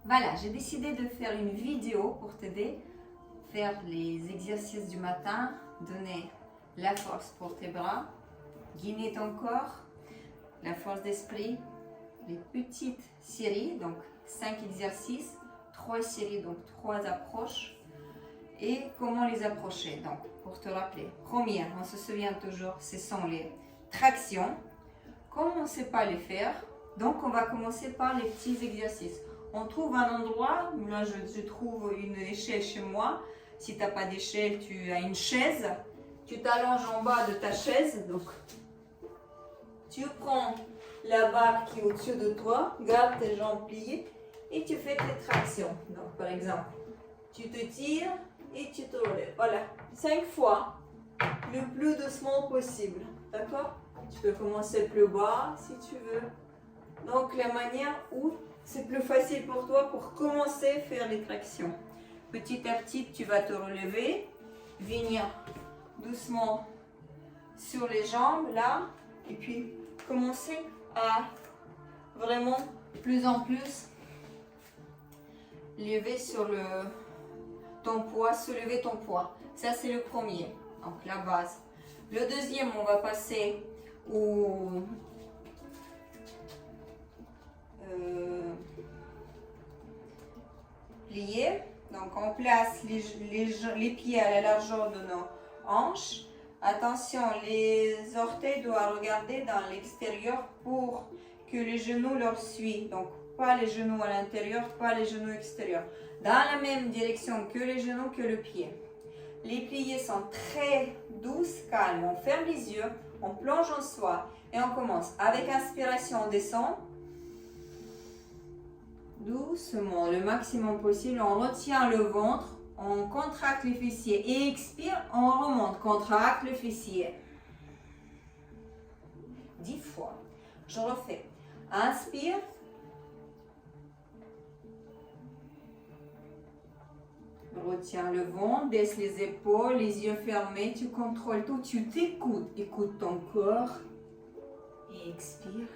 Voilà, j'ai décidé de faire une vidéo pour t'aider à faire les exercices du matin, donner la force pour tes bras, guider ton corps, la force d'esprit, les petites séries, donc 5 exercices, 3 séries, donc 3 approches, et comment les approcher. Donc, pour te rappeler, première, on se souvient toujours, ce sont les tractions. Comme on ne sait pas les faire, donc on va commencer par les petits exercices. On trouve un endroit, là je trouve une échelle chez moi. Si tu n'as pas d'échelle, tu as une chaise. Tu t'allonges en bas de ta chaise. Donc, tu prends la barre qui est au-dessus de toi, garde tes jambes pliées et tu fais tes tractions. Donc, par exemple, tu te tires et tu te relèves. Voilà, 5 fois, le plus doucement possible. D'accord? Tu peux commencer plus bas si tu veux. Donc, la manière où c'est plus facile pour toi pour commencer à faire les tractions. Petit à petit, tu vas te relever, venir doucement sur les jambes, là, et puis commencer à vraiment plus en plus lever sur ton poids, soulever ton poids. Ça, c'est le premier, donc la base. Le deuxième, on va passer au plié. Donc on place les pieds à la largeur de nos hanches. Attention, les orteils doivent regarder dans l'extérieur pour que les genoux leur suivent. Donc pas les genoux à l'intérieur, pas les genoux extérieurs. Dans la même direction que les genoux, que le pied. Les pliés sont très douces, calmes. On ferme les yeux, on plonge en soi et on commence. Avec inspiration, on descend. Doucement, le maximum possible, on retient le ventre, on contracte les fessiers et expire, on remonte, contracte le fessier. 10 fois. Je refais. Inspire. Retiens le ventre, baisse les épaules, les yeux fermés, tu contrôles tout, tu t'écoutes. Écoute ton corps et expire.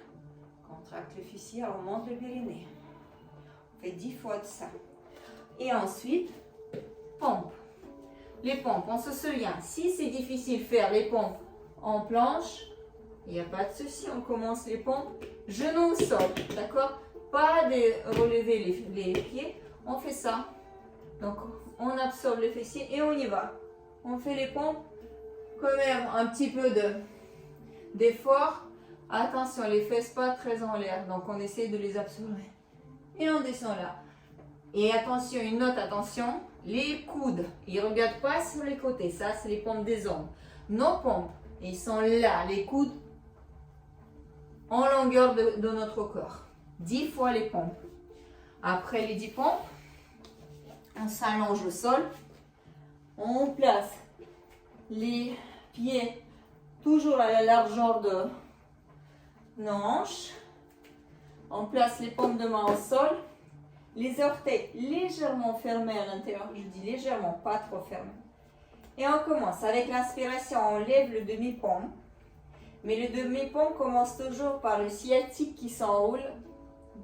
Contracte le fessier, remonte le périnée. 10 fois de ça. Et ensuite, pompe. Les pompes, on se souvient, si c'est difficile de faire les pompes en planche, il n'y a pas de souci, on commence les pompes genoux au sol, d'accord? Pas de relever les pieds, on fait ça. Donc, on absorbe les fessiers et on y va. On fait les pompes, quand même un petit peu d'effort. Attention, les fesses pas très en l'air, donc on essaie de les absorber. Et on descend là. Et attention, une autre attention, les coudes, ils ne regardent pas sur les côtés. Ça, c'est les pompes des ombres. Nos pompes, ils sont là, les coudes en longueur de notre corps. 10 fois les pompes. Après les 10 pompes, on s'allonge au sol. On place les pieds toujours à la largeur de nos hanches. On place les paumes de main au sol, les orteils légèrement fermés à l'intérieur, je dis légèrement, pas trop fermés. Et on commence avec l'inspiration, on lève le demi-paume. Mais le demi-paume commence toujours par le sciatique qui s'enroule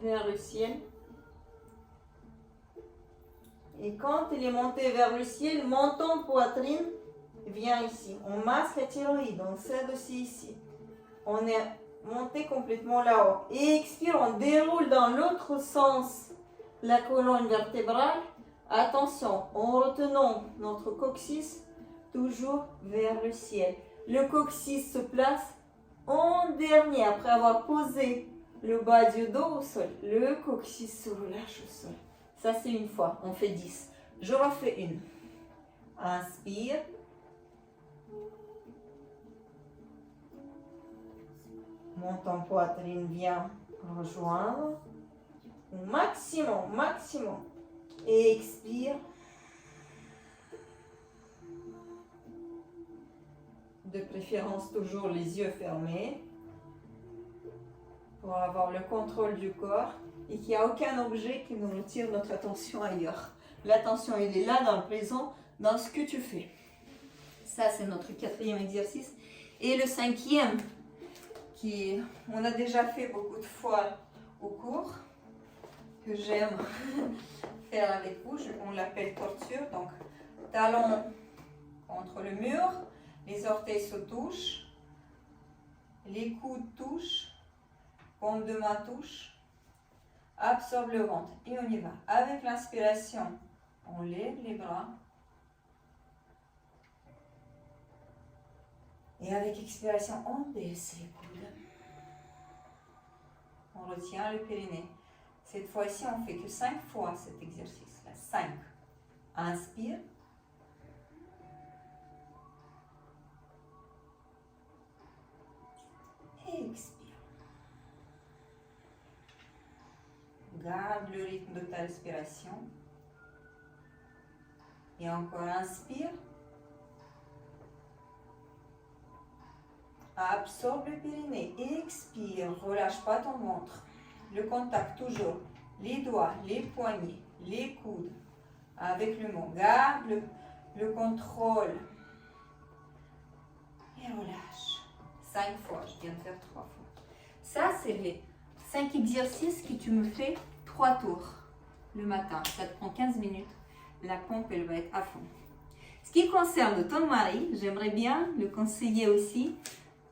vers le ciel. Et quand il est monté vers le ciel, menton, poitrine, vient ici. On masse la thyroïde, on cède aussi ici. On est monter complètement là-haut. Et expire, on déroule dans l'autre sens la colonne vertébrale. Attention, en retenant notre coccyx toujours vers le ciel. Le coccyx se place en dernier après avoir posé le bas du dos au sol. Le coccyx se relâche au sol. Ça, c'est une fois. On fait 10. Je refais une. Inspire. Monton, poitrine vient rejoindre. Maximum, maximum. Et expire. De préférence, toujours les yeux fermés. Pour avoir le contrôle du corps. Et qu'il n'y a aucun objet qui nous retire notre attention ailleurs. L'attention, elle est là, dans le présent, dans ce que tu fais. Ça, c'est notre 4e exercice. Et le 5e, on a déjà fait beaucoup de fois au cours, que j'aime faire avec vous. On l'appelle torture. Donc, talon contre le mur, les orteils se touchent, les coudes touchent, paume de main touche, absorbe le ventre. Et on y va. Avec l'inspiration, on lève les bras. Et avec expiration, on baisse les coudes. On retient le périnée. Cette fois-ci, on ne fait que 5 fois cet exercice-là. 5. Inspire. Et expire. Garde le rythme de ta respiration. Et encore, inspire. Absorbe le périnée. Expire. Relâche pas ton ventre. Le contact toujours. Les doigts, les poignets, les coudes. Avec le mot. Garde le contrôle. Et relâche. 5 fois. Je viens de faire 3 fois. Ça, c'est les 5 exercices que tu me fais 3 tours le matin. Ça te prend 15 minutes. La pompe, elle va être à fond. Ce qui concerne ton mari, j'aimerais bien le conseiller aussi.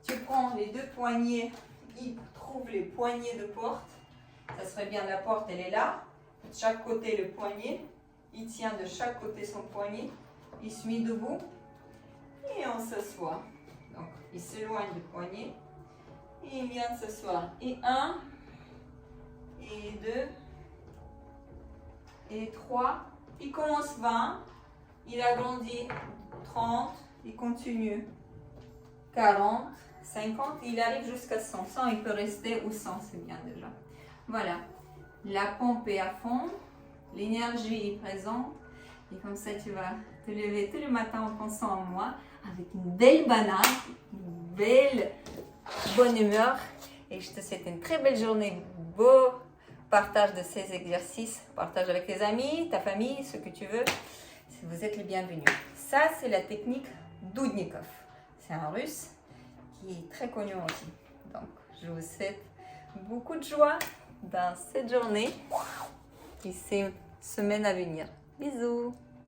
Tu prends les 2 poignets, il trouve les poignées de porte. Ça serait bien, la porte, elle est là. De chaque côté, le poignet. Il tient de chaque côté son poignet. Il se met debout. Et on s'assoit. Donc, il s'éloigne du poignet. Et il vient s'asseoir. Et 1, et 2, et 3. Il commence 20. Il agrandit 30. Il continue 40. 50, il arrive jusqu'à 100. 100, il peut rester ou 100, c'est bien déjà. Voilà, la pompe est à fond, l'énergie est présente. Et comme ça, tu vas te lever tous les matins en pensant à moi, avec une belle banane, une belle bonne humeur. Et je te souhaite une très belle journée, beau partage de ces exercices. Partage avec tes amis, ta famille, ce que tu veux. Vous êtes les bienvenus. Ça, c'est la technique Doudnikov. C'est un russe qui est très connu aussi. Donc, je vous souhaite beaucoup de joie dans cette journée et ces semaines à venir. Bisous!